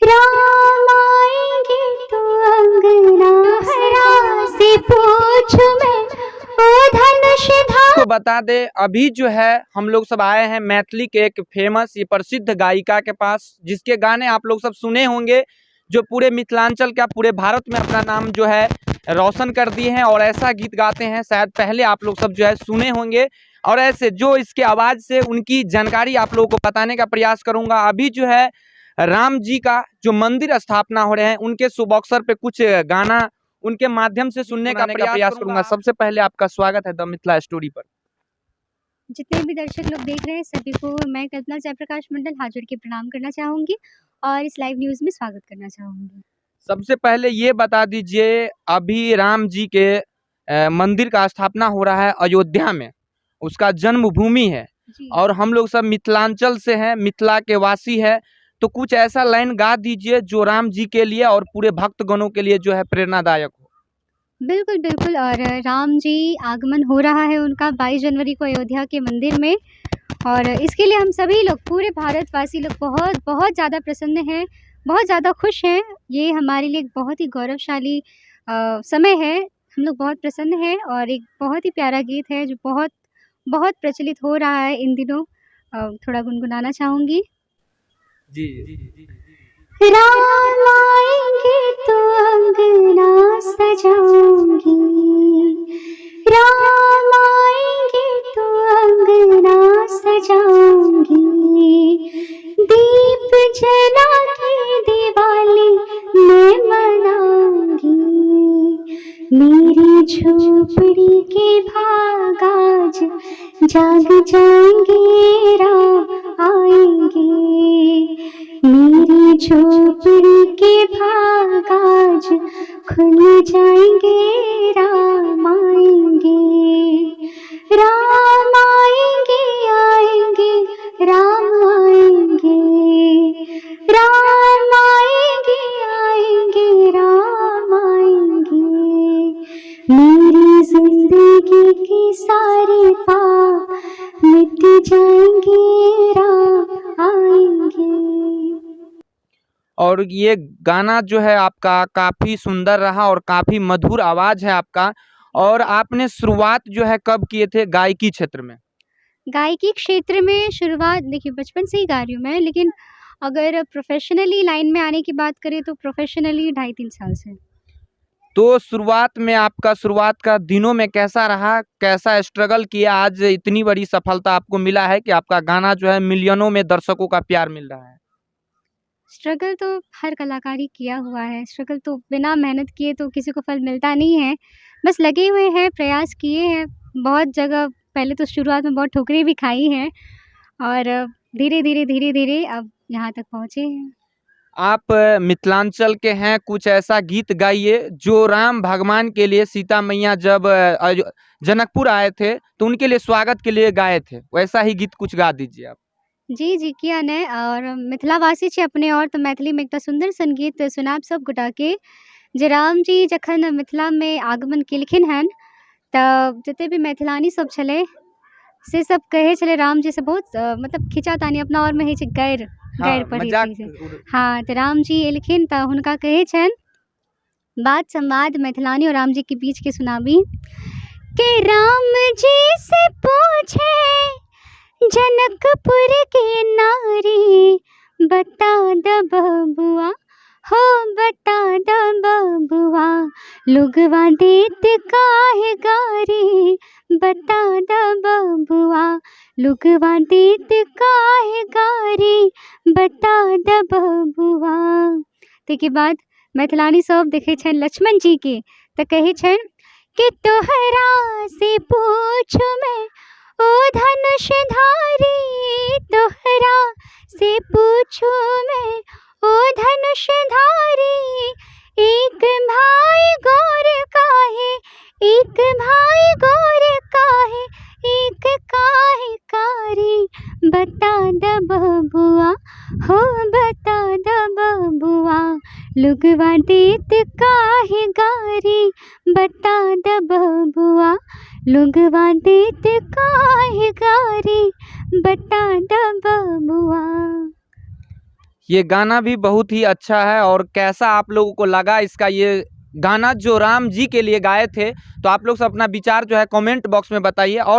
राम आएंगे तो अंगना हरा से पूछूं मैं ओ धनुष धार। को बता दे अभी जो है हम लोग सब आए हैं मैथिली के एक फेमस ये प्रसिद्ध गायिका के पास, जिसके गाने आप लोग सब सुने होंगे, जो पूरे मिथिलांचल का पूरे भारत में अपना नाम जो है रोशन कर दिए हैं और ऐसा गीत गाते हैं शायद पहले आप लोग सब जो है सुने होंगे। और ऐसे जो इसके आवाज़ से उनकी जानकारी आप लोगों को बताने का प्रयास करूंगा। अभी जो है राम जी का जो मंदिर स्थापना हो रहे हैं उनके शुभ अवसर पे कुछ गाना उनके माध्यम से सुनने का प्रयास करूंगा। सबसे पहले आपका स्वागत है द मिथिला स्टोरी पर। जितने भी दर्शक लोग देख रहे हैं सभी को मैं कल्पना जयप्रकाश मंडल हाथ जोड़ के प्रणाम करना चाहूंगी और इस लाइव न्यूज में स्वागत करना चाहूंगी। सबसे पहले ये बता दीजिए अभी राम जी के मंदिर का स्थापना हो रहा है अयोध्या में, उसका जन्मभूमि है जी। और हम लोग सब मिथिलांचल से हैं, मिथिला के वासी है, तो कुछ ऐसा लाइन गा दीजिए जो राम जी के लिए और पूरे भक्तगणों के लिए जो है प्रेरणादायक हो। बिल्कुल बिल्कुल। और राम जी आगमन हो रहा है उनका 22 जनवरी को अयोध्या के मंदिर में, और इसके लिए हम सभी लोग पूरे भारतवासी लोग बहुत बहुत ज़्यादा प्रसन्न हैं, बहुत ज़्यादा खुश हैं। ये हमारे लिए एक बहुत ही गौरवशाली समय है। हम लोग बहुत प्रसन्न हैं और एक बहुत ही प्यारा गीत है जो बहुत बहुत प्रचलित हो रहा है इन दिनों। थोड़ा गुनगुनाना चाहूँगी। जी। राम आएंगे तो अंगना सजाऊंगी, राम आएंगे तो अंगना सजाऊंगी, दीप जला के दिवाली मैं मनाऊंगी, मेरी झोपड़ी के भाग आज जाग जाएंगे, राम आएंगे, मेरी झोपड़ी के भाग आज खुल जाएंगे, राम आएंगे, राम आएंगे आएंगे, राम आएंगे, राम आएंगे आएंगे, राम आएंगे, मेरी जिंदगी के सारे पाप मिट जाएंगे, राम आएंगे। और ये गाना जो है आपका काफ़ी सुंदर रहा और काफ़ी मधुर आवाज़ है आपका। और आपने शुरुआत जो है कब किए थे गायकी क्षेत्र में? गायकी क्षेत्र में शुरुआत देखिए बचपन से ही गा रही हूँ मैं, लेकिन अगर प्रोफेशनली लाइन में आने की बात करें तो प्रोफेशनली 2.5-3 साल से। तो शुरुआत में आपका शुरुआत का दिनों में कैसा रहा, कैसा स्ट्रगल किया, आज इतनी बड़ी सफलता आपको मिला है कि आपका गाना जो है मिलियनों में दर्शकों का प्यार मिल रहा है? स्ट्रगल तो हर कलाकार ही किया हुआ है, स्ट्रगल तो बिना मेहनत किए तो किसी को फल मिलता नहीं है। बस लगे हुए हैं, प्रयास किए हैं, बहुत जगह पहले तो शुरुआत में बहुत ठोकरें भी खाई हैं और धीरे धीरे अब यहाँ तक पहुँचे हैं। आप मिथिलांचल के हैं, कुछ ऐसा गीत गाइए जो राम भगवान के लिए सीता मैया जब जनकपुर आए थे तो उनके लिए स्वागत के लिए गाए थे, वैसा ही गीत कुछ गा दीजिए आप। जी किया ने और मिथिलावासी छे अपने और तो मैथिली में एकटा सुंदर सन गीत सुनाब सब गोटा के जे राम जी जखन मिथिला में आगमन केलखिन हन तब जते भी मैथिलानी सब छले से सब कहे छले राम जी से बहुत मतलब खिंचातानी अपना और में है छे गैर गैर पढ़ी थी। हाँ तो राम जी एलखिन तो हुनका कहे छन बात संवाद मैथिलानी और राम जी के बीच के सुनाबी के राम जी से पूछे जनकपुर के नारी बता द बबुआ हो बता द बबुआ लुगवा देत काहे गारी बता द बबुआ लुगवा देत काहे गारी बता द बबुआ। ताके बाद मैथिलानी सब देखे छन लक्ष्मण जी के तो कहे छन कि तोहरा से पूछू मैं ओ धनुषधारी तोहरा से पूछू मैं ओ धनुषधारी एक भाई गौर काहे एक भाई गौर काहे एक काहे कारी बता द बबुआ हो बता द बबुआ लुगवा देत काहे गारी बता द बबुआ लुगवा देत काहे गारी बता द बबुआ। ये गाना भी बहुत ही अच्छा है। और कैसा आप लोगों को लगा इसका ये गाना जो राम जी के लिए गाए थे, तो आप लोग सब अपना विचार जो है कमेंट बॉक्स में बताइए। और